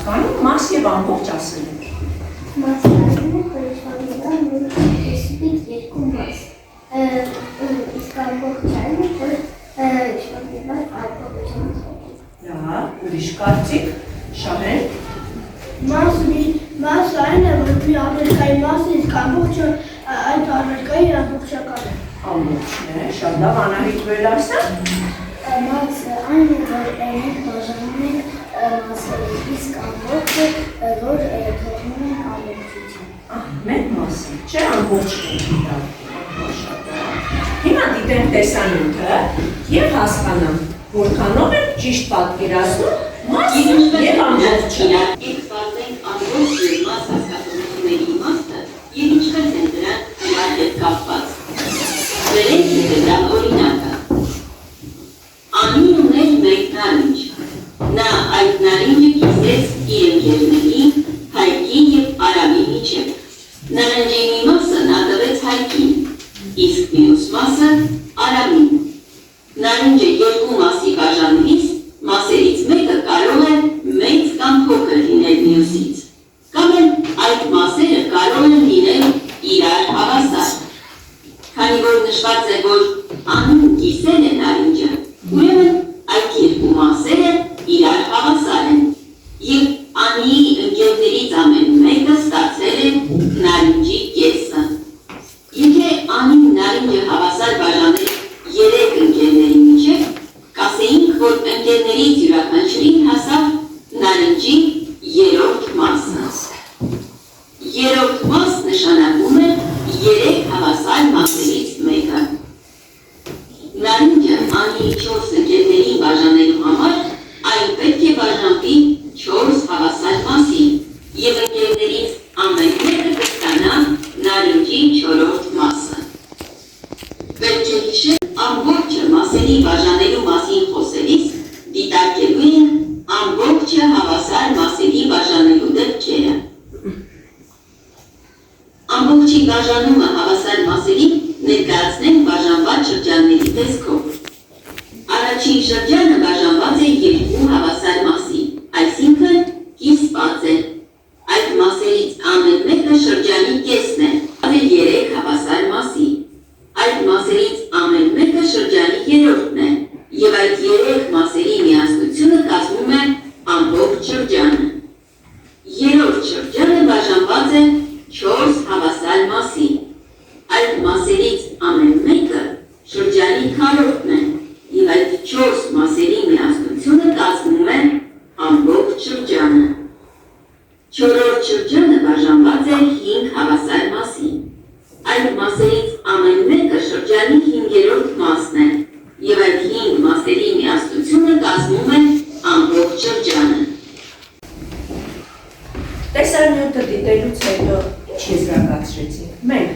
հասկանում մաս և ամբողջ ասելը։ Մասնարանը խորիշխավորական սպիկ երկու մաս, իսկ ամբողջանը, որ շվագիրված ամբողջան ծոքին։ Լավ, ուրիշ կարծիք, Շահեն։ Մաս այն է, որ մի առարկայի մասը, իսկ ամբողջը այդ առարկայի ամբողջական է։ Ամբողջն է, շատ լավ, Անահիտ վերլարսը։ Մաս այն է, որ մենք բաժանում ենք մասերի, իսկ ամբողջը, որ թողնում ենք ամբողջության։ Մեկ մասը, չէ, ամբողջն է դիտակ։ Հիմա դիտենք տեսանյութը և հասկանանք, որքանով են ճիշտ պատկերացնում մաս և ամբողջը։ Եկված ենք ամբողջ և մաս հասկացությունների իմաստը և ինչպես են դրանք իրար հետ կապված։ Վերենք դրան օրինակը։ Անին ուներ մեկ նարինջ։ Նա այդ նարինջը կիսեց իր ընկերներին, Հայկին և Արամի միջև։ Նարնջի մի մասը նա տվեց Հայկին, իսկ մյուս մասը Արամին։ Նարինջը երկու մասի բաժանվից, մասերից մեկը կարող է մեծ կամ փոքր լինել մյուսից, կամ էլ այդ մասերը կարող են լինել իրար հավասար։ Քանի որ նշված է, որ անուն կիսել է նարինջը, ուրեմն այդ երկու մասերը իրար հավասար են, և Անիի ընկերներից ամեն մեկը ստացել է նարինջի կեսը։ Եթե Անին նարինջը հավասար բաժանել 3 ընկերների միջև, կասեինք, որ ընկերներից յուրաքանչյուրին հասավ նարինջի 3-րդ մասը։ 3-րդ մաս նշանակում է 3 հավասար մասերից մեկը։ Նարինջը Անիի 4 ընկերներին բաժանելու համար այն պետք է բաժանվի 4 հավասար մասի, և ընկերներից ամեն մեկը կստանա նարինջի 4-րդ մասը։ Պետք է հիշել ամբողջը մասերի բաժանելու մասին խոսելիս դիտարկելու են ամբողջը հավասար մասերի բաժանելու դեպքերը։ Ամբողջի բաժանումը հավասար մասերի ներկայացնենք բաժանված շրջանների տեսքով։ Առաջին շրջանը բաժանված է 2 հավասար մասի, այսինքն կիսված է։ Այդ մասերից ամեն մեկը շրջանի կեսն է, 3 հավասար մասի։ Այդ մասերից ամեն մեկը շրջանի 3-րդն է, և այդ 3 մասերի միասնությունը կազմում է ամբողջ շրջանը։ 3-րդ շրջանը բաժանված է 4 հավասար մասի։ Այդ մասերից ամեն մեկը շրջանի քառորդն է, և այդ 4 մասերի միասնությունը կազմում է ամբողջ շրջանը։ 4-րդ շրջանը բաժանված է 5 հավասար մասի։ Այդ մասերից ամեն մեկը շրջանի 5-րդ մասն է, և այդ 5 մասերի միասնությունը կազմում է ամբողջ շրջանը։ Տեսանյութը դիտելուց հետո ինչ եզրակացրեցինք։ Մենք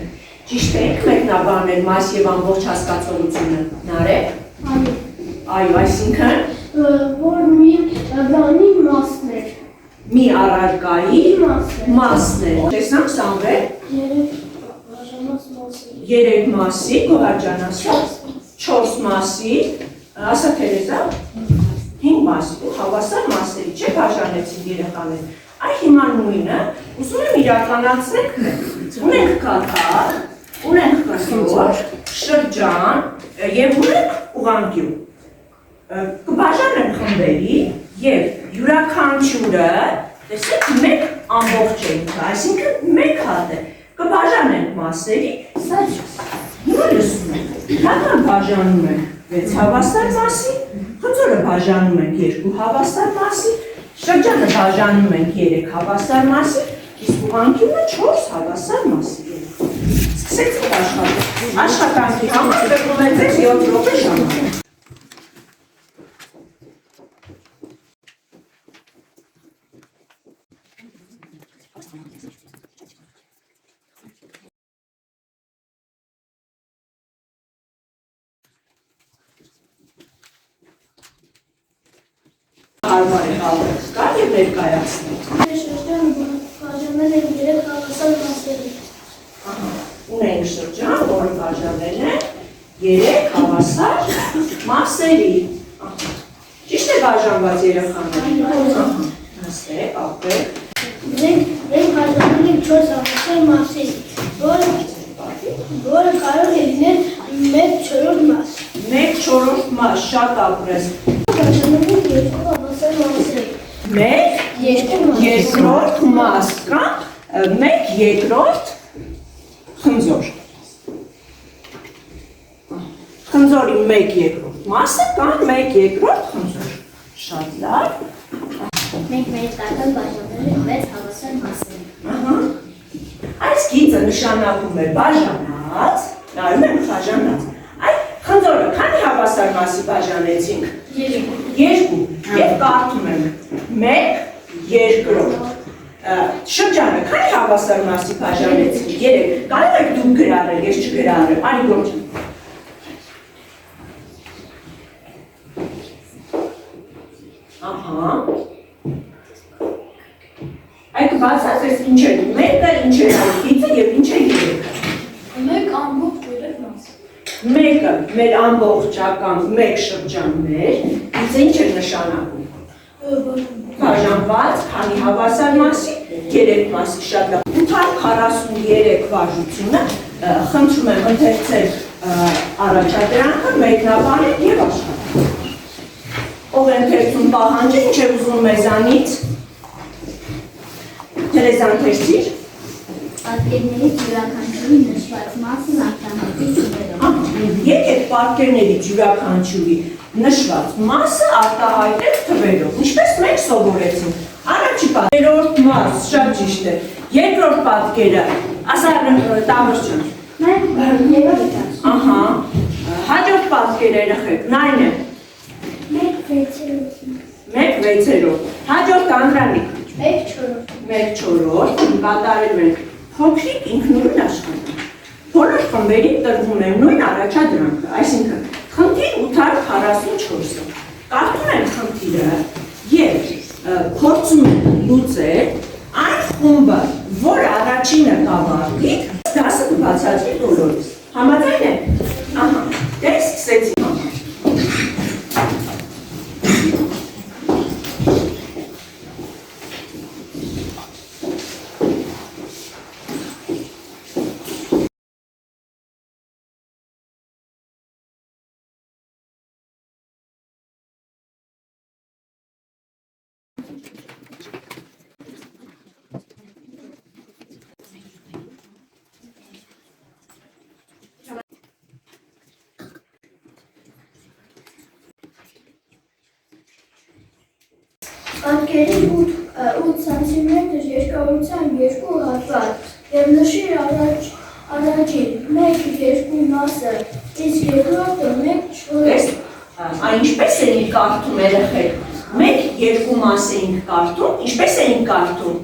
ճիշտ ենք մեկնաբանել մաս և ամբողջ հասկացողությունը, Նարեկ։ Այո, այսինքն Որ մի բանի մասն էր։ մի առարկայի մասն է։ Տեսանք Սամվել 3 մասի, Գոհարջան ասա, 4 մասի, ասա Թերեզա, 5 մասի, հավասար մասերի, չէ բաժանեցին երեխաներ։ Այ հիմա նույնը, ուզում եմ իրականացնենք մենք, ունենք կատար, ունենք կրսոր, շրջան և ունենք ուղղանկյուն։ Կբաժանենք խմբերի և յուրաքանչյուրը, տեսեք, մեկ ամբողջ է ինքը, այսինքն մեկ հատ է, կբաժանենք մասերի, հիմա լսում ենք, հատան բաժանում ենք 6 հավասար մասի, խնձորը բաժանում ենք 2 հավասար մասի, շրջանը բաժանում ենք 3 հավասար մասի, իսկ ուղղանկյունը 4 հավասար մասի։ Սկսեցինք աշխատանքի համար տրվում է 7 րոպե ժամանակ։ Հարմար է հավելք կա և ներկայացնենք։ Շրջանը բաժանել են 3 հավասար մասերի։ Ունենք շրջան, որը բաժանել է 3 հավասար մասերի։ Ճիշտ է բաժանված երեխաներ։ Նստեք, ապրեք։ Մենք բաժանում ենք 4 հավասար մասի, որը կարող է լինել 1/4 մաս։ 1/4 մաս, շատ ապրես։ Բաժանում ենք 2 հավասար մասի։ 1/2 մաս կամ 1/2 խնձոր։ Խնձորի 1/2 մասը կամ 1/2 խնձոր։ Շատ լավ։ Մենք մեր տակը բաժանել ենք 6 հավասար մասերի։ Այս գիծը նշանակում է բաժանած, նայում ենք բաժանած։ Այդ խնձորը քանի հավասար մասի բաժանեցինք։ 2 եւ կարդում ենք 1/2 շրջանը քանի հավասար մասի բաժանեցինք 3 կարող եք դուք գրառել, ես չգրառեմ, արի գործ։ Ահա այդ բացած ես ինչ է մեկը, ինչ է գիծը եւ ինչ է 3-ը։ Մեկ ամբողջ 3 մաս։ Մեկը մեր ամբողջական մեկ շրջաններ, գիծը ինչ է նշանակում։ Բաժանված, քանի հավասար մասի, 3 մասի շատ լավ։ 843 վարժությունը խնդրում եմ ընթերցել առաջադրանքը, մեկնաբանել եւ աշխատել։ Ով ընթերցում պահանջը, ինչ է ուզում մեզանից։ Տերեզանթերցիր։ Պատկերներից յուրաքանչյուրի նշված մասն արտահայտի թվերով։ Եկեք պատկերներից յուրաքանչյուրի նշված մասը արտահայտել թվերով։ Ինչպես մենք սովորեցինք։ Առաջի պատկերորդ մաս, շատ ճիշտ է։ Երկրորդ պատկերը, ասա Տավրճան։ Ահա, հաջորդ պատկերը երեխեք, նայն է։ 1/6, հաջորդ Անդրանիկ։ 1/4, կատարել ենք փոքրիկ ինքնուրույն աշխատանք։ Բոլոր խմբերին տրվում է նույն առաջադրանքը, այսինքն խնդիր 844-ը։ Կարդում են խնդիրը եւ փորձում են լուծել այն խումբը, որ առաջինը կավարտի, դասը կբացատրի բոլորից։ Համաձայն եք։ Ահա, դե սկսեցինք։ Պատկերի 8 սանտիմետր երկարության 2 հատված և նշիր առաջին 1/2 մասը, իսկ երկրորդը 1/4։ Ինչպես էինք կարդում երեխեք, 1/2 մաս էինք կարդում, ինչպես էինք կարդում,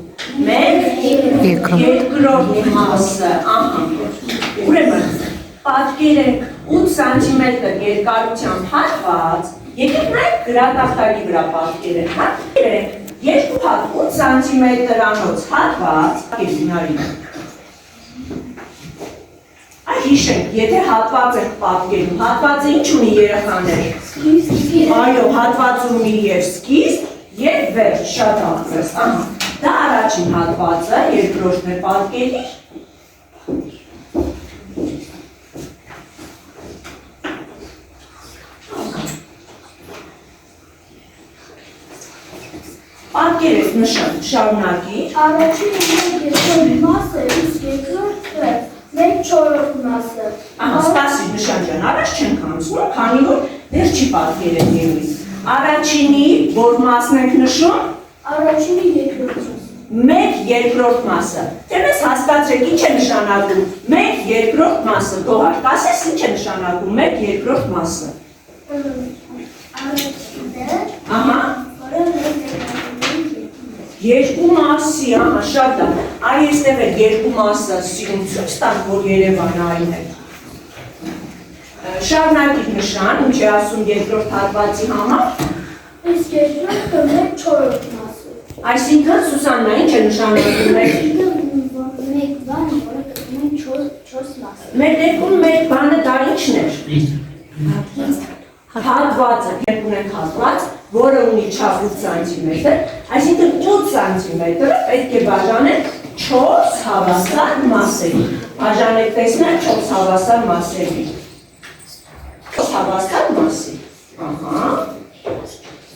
1/2 մասը, ահա, ուրեմն, պատկերենք 8 սանտիմետր երկարությամբ հատված, եկեք նայեք գրատախտակի վրա պատկերենք, պատկերենք 2 հատ 8 սանտիմետրանոց հատված, հիշենք, եթե հատված եք պատկերում, հատվածը ինչ ունի երեխաներ։ Այո, հատված ունի եւ սկիզբ եւ վերջ, շատ ապրես, ահա։ Դա առաջին հատվածը, երկրորդն է պատկերի։ Պատկերես նշան, շարունակիր։ Առաջին 1/2 մասը, իսկ երկրորդը 1/4 մասը։ Ահա, սպասիր նշան ջան, առաջ չենք անցնում, քանի որ դեռ չի պատկերել ելույթ։ Առաջինի որ մասն ենք նշում։ Առաջինի երկրորդ մասը։ 1/2 մասը։ Դե մեզ հասկացրեք ինչ է նշանակում 1/2 մասը, գոհար, կասես ինչ է նշանակում 1/2 մասը։ Առաջինը, Ահա, որը մենք երկու մասի, ահա, շատ լավ։ Այ այստեղ է երկու մասը սիրուն ցույց տան, որ Երևանային է։ Շարունակիր նշան, ինչ է ասում երկրորդ հատվածի համար։ իսկ երկրորդը 1/4 մասը։ Այսինքն Սուսաննա ինչ է նշանակում Մեկ բան, որը կտրում են 4 մասը։ մեր դեպքում մեր բանը դա ինչն էր։ Հատվածը, երբ ունենք հատված, որը ունի չափ 8 սանտիմետր, այսինքն 8 սանտիմետրը պետք է բաժանել 4 հավասար մասերի։ Բաժանեք տեսնել 4 հավասար մասերի։ 4 հավասար մասի։ Ահա։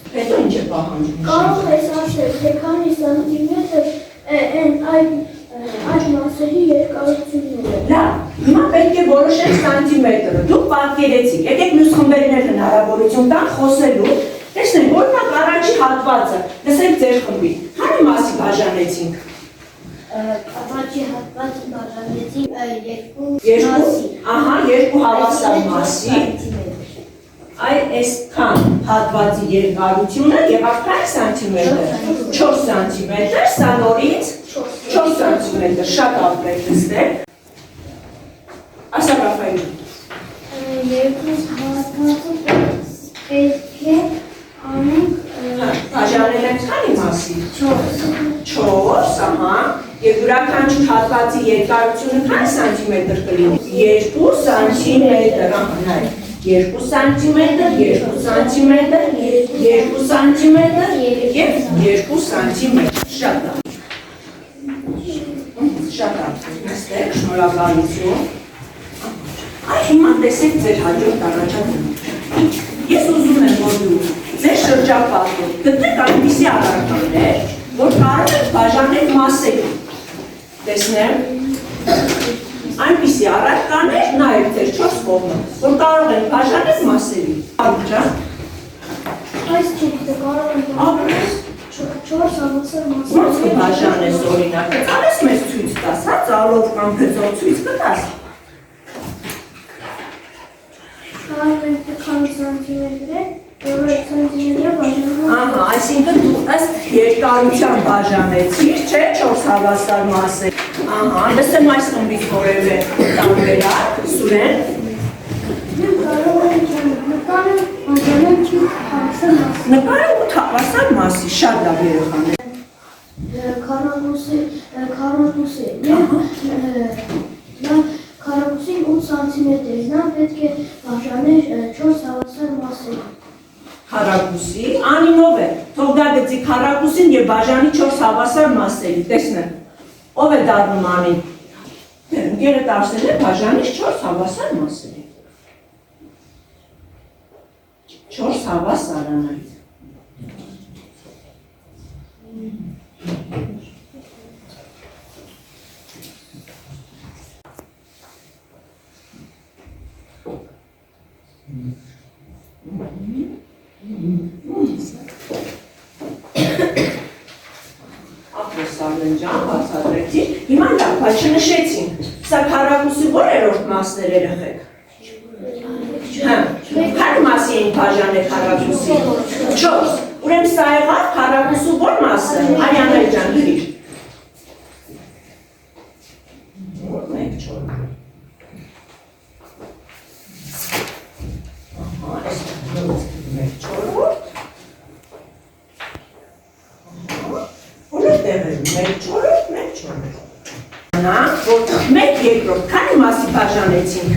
Հետո ինչ է պահանջում։ Կարող ես ասել, թե քանի սանտիմետր են այդ մասերի երկարությունները։ Լավ, հիմա պետք է որոշենք սանտիմետրը։ Դուք պատկերեցիք, եկեք մյուս խմբերն հնարավորություն տան խոսելու։ Տեսնենք, օրինակ առաջի հատվածը, լսեք ձեր խմբի, քանի մասի բաժանեցինք։ Առաջի հատվածը բաժանեցի Երկու, ահա, երկու հավասար մասի։ Այ այսքան հատվածի երկարությունը եղավ քանի սանտիմետր։ 4 սանտիմետր, սա նորից 4 սանտիմետր, շատ ապրեք նստեք։ Ասա Ռաֆայել։ երկու հատվածը պետք է անենք Բաժանել ենք քանի մասի։ 4, ահա, եւ յուրաքանչյուր հատվածի երկարությունը քանի սանտիմետր կլինի։ 2 սանտիմետր, ահա, նայ։ 2 սանտիմետր, 2 սանտիմետր, 2 սանտիմետր եւ 2 սանտիմետր։ Շատ լավ։ Շատ լավ։ Նստեք, շնորհակալություն։ Այ հիմա տեսեք ձեր հաջորդ առաջադրանքը։ Ես ուզում եմ, որ դուք ձեր շրջապատում գտնեք այնպիսի առարկաներ, որ կարող եք բաժանել մասերի։ Տեսնեմ։ Այնպիսի առարկաներ, նայեք ձեր 4 կողմը, որ կարող են բաժանել մասերի։ Արուջան։ Այս ճիշտը կարող են Ապրես։ 4 հավասար Ոնց մասերի։ կբաժանես օրինակ, ծալես մեզ ցույց տաս, հա, ծալով կամ փեծով ցույց կտաս։ Կարող են քանի սանտիմետր է, որը սանտիմետրը բաժանում։ Ահա, այսինքն դու ըստ երկարության բաժանեցիր, չէ, 4 հավասար մասեր։ Ահա, լսեմ այս խմբից որևէ տարբերակ, Սուրեն։ Կարող են նկարը բաժանել 5 հավասար մասի։ Նկարը 8 հավասար մասի, շատ լավ երեխաներ։ Քառակուսի քառակուսին 8 սանտիմետր, նա պետք է բաժաներ 4 հավասար մասերի։ Քառակուսի, անինով է, թող դա գծի քառակուսին եւ բաժանի 4 հավասար մասերի, տեսնեմ։ Ով է դառնում անին։ Ընկերը դարձել է բաժանից 4 հավասար մասերի։ 4 հավասար անայ։ Ապրեսալենջան, բացատրեցի, հիմա լավ, բայց չնշեցինք, սա քառակուսի որերորդ մասներ երեխեք։ Քանի մասի էին բաժանել քառակուսի։ 4, ուրեմն սա եղավ քառակուսու որ մասը, Արիանել ջան, գրիր։ 1, 4։ Ահա, այս 4-րդ։ Որտեղ է 1/4, 1/4։ Նա, որ 1/2, քանի մասի բաժանեցինք։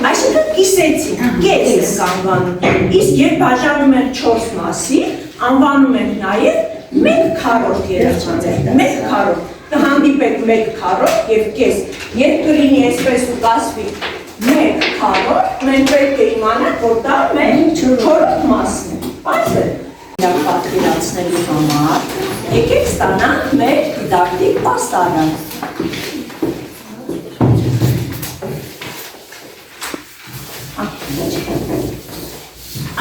Այսինքն կիսեցինք, կես ենք անվանում, իսկ երբ բաժանում ենք 4 մասի, անվանում ենք նաև 1/4 երեխաներ, 1/4, կհանդիպեք 1/4 և կես, երբ կլինի այսպես ու կասվի 1/4, մենք պետք է իմանանք, որ դա 1/4 մասն է, պարզ է։ Պատկերացնելու համար, եկեք ստանանք մեր դիդակտիկ պաստառը։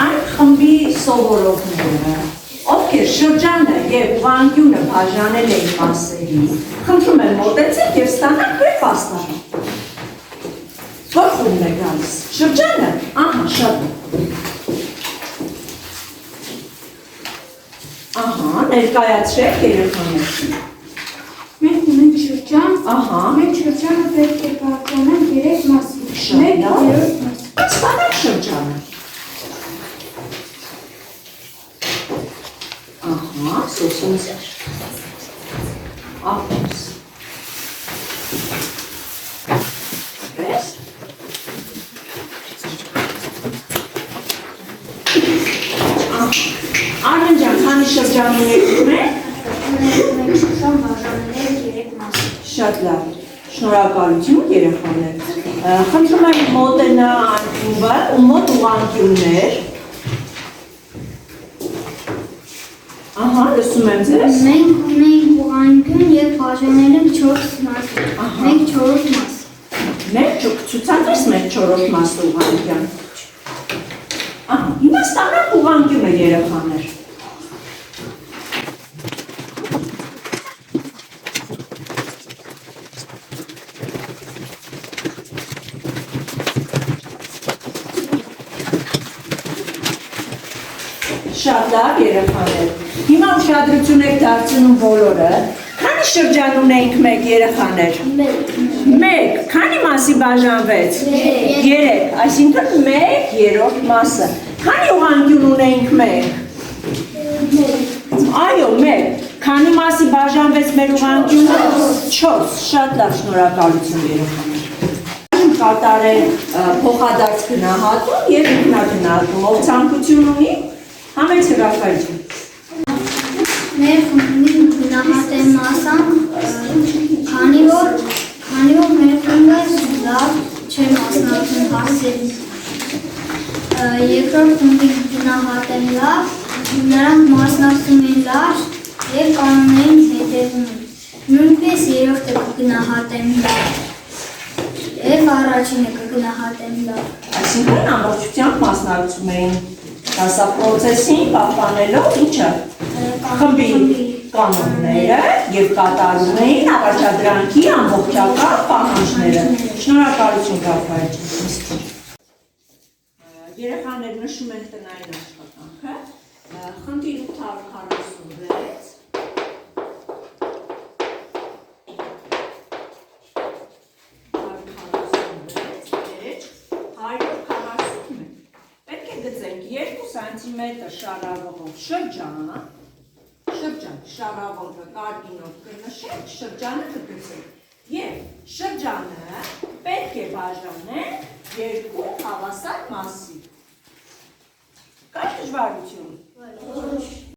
Այն խմբի սովորողները, ովքեր շրջանը և ուղղանկյունը բաժանել էին մասերի, խնդրում եմ մոտեցեք և ստանանք մեր պաստառը։ Որ խումբն է գալիս, շրջանը, ահա, շատ է։ Ահա, ներկայացրեք երեխաներ։ Մենք ունենք շրջան, Ահա, մենք շրջանը պետք է բաժանենք 3 մասի։ Շատ Մեկ լավ։ երրորդ մաս։ ստանանք շրջանը։ Ահա, սոսինցեր։ Ապրես։ Պես։ Ահա, շրջաններ ունենք։ Մեկ շրջան բաժանել 3 մասի։ Շատ լավ։ Շնորհակալություն երեխաներ։ Խնդրում եմ մոտենա անկյունը ու մոտ ուղղանկյուններ։ Ահա, լսում եմ ձեզ։ Մենք ունենք ուղղանկյուն եւ բաժանել ենք 4 մասի։ Մենք 4 մաս։ Մենք ցուցադրես մեր 4 մասը ուղղանկյուն։ Ահա, հիմա ստանանք ուղղանկյունը երեխաներ։ Շատ լավ երեխաներ։ Հիմա ուշադրություն եք դարձնում բոլորը։ Քանի շրջան ունենք մեկ երեխաներ։ Մեկ, քանի մասի բաժանվեց։ 3, այսինքն 1/3 մասը։ Քանի ուղղանկյուն ունենք մեկ։ Այո, 1, քանի մասի բաժանվեց մեր ուղղանկյունը։ 4, շատ լավ, շնորհակալություն երեխաներ։ Կատարել փոխադարձ գնահատում եւ ինքնագնահատում։ Ով ցանկություն ունի, համեց հրապարակում։ Մեր խմբի գնահատեն մասան, քանի որ մեր խումբը լավ չէ մասնակցում հարցերին։ Երկրորդ խմբի գնահատեն լավ, նրանք մասնակցում են լավ եւ կանոններին հետևում են։ Նույնպես երրորդը կգնահատեն լավ եւ առաջինը կգնահատեն լավ։ Այսինքն ամբողջությամբ մասնակցում էին դասապրոցեսին պահպանելով ինչը խմբի կանոնները եւ կատարում էին առաջադրանքի ամբողջական պահանջները։ Շնորհակալություն Գաֆարյան։ Երեխաներ նշում են տնային աշխատանքը։ Խնդիր 846 սանտիմետր շարավով շրջան, շարավովը կարգինով կնշենք, շրջանը կգծենք և շրջանը պետք է բաժանենք 2 հավասար մասի։ Կա՞ դժվարություն։